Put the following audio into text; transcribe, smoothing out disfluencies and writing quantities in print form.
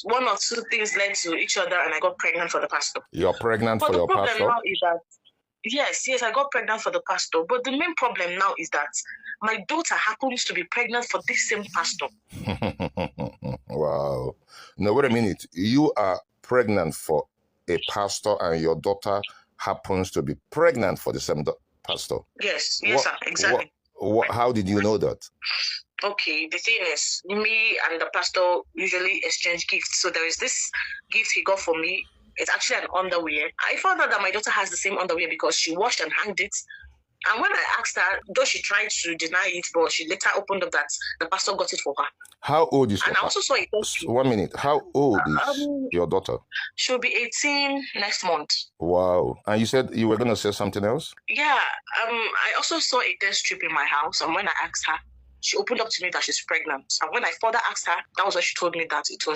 one or two things led to each other, and I got pregnant for the pastor. You're pregnant for your pastor? But the problem now is that, yes, I got pregnant for the pastor. But the main problem now is that my daughter happens to be pregnant for this same pastor. Wow. No, wait a minute. You are pregnant for a pastor and your daughter happens to be pregnant for the same pastor? Yes, sir, exactly. How did you know that? Okay, the thing is, me and the pastor usually exchange gifts. So there is this gift he got for me. It's actually an underwear. I found out that my daughter has the same underwear because she washed and hanged it. And when I asked her, though she tried to deny it, but she later opened up that the pastor got it for her. How old is and I also saw it. 1 minute. How old is your daughter? She'll be 18 next month. Wow. And you said you were going to say something else? Yeah. I also saw a test strip in my house. And when I asked her, she opened up to me that she's pregnant. And when I further asked her, that was when she told me that it was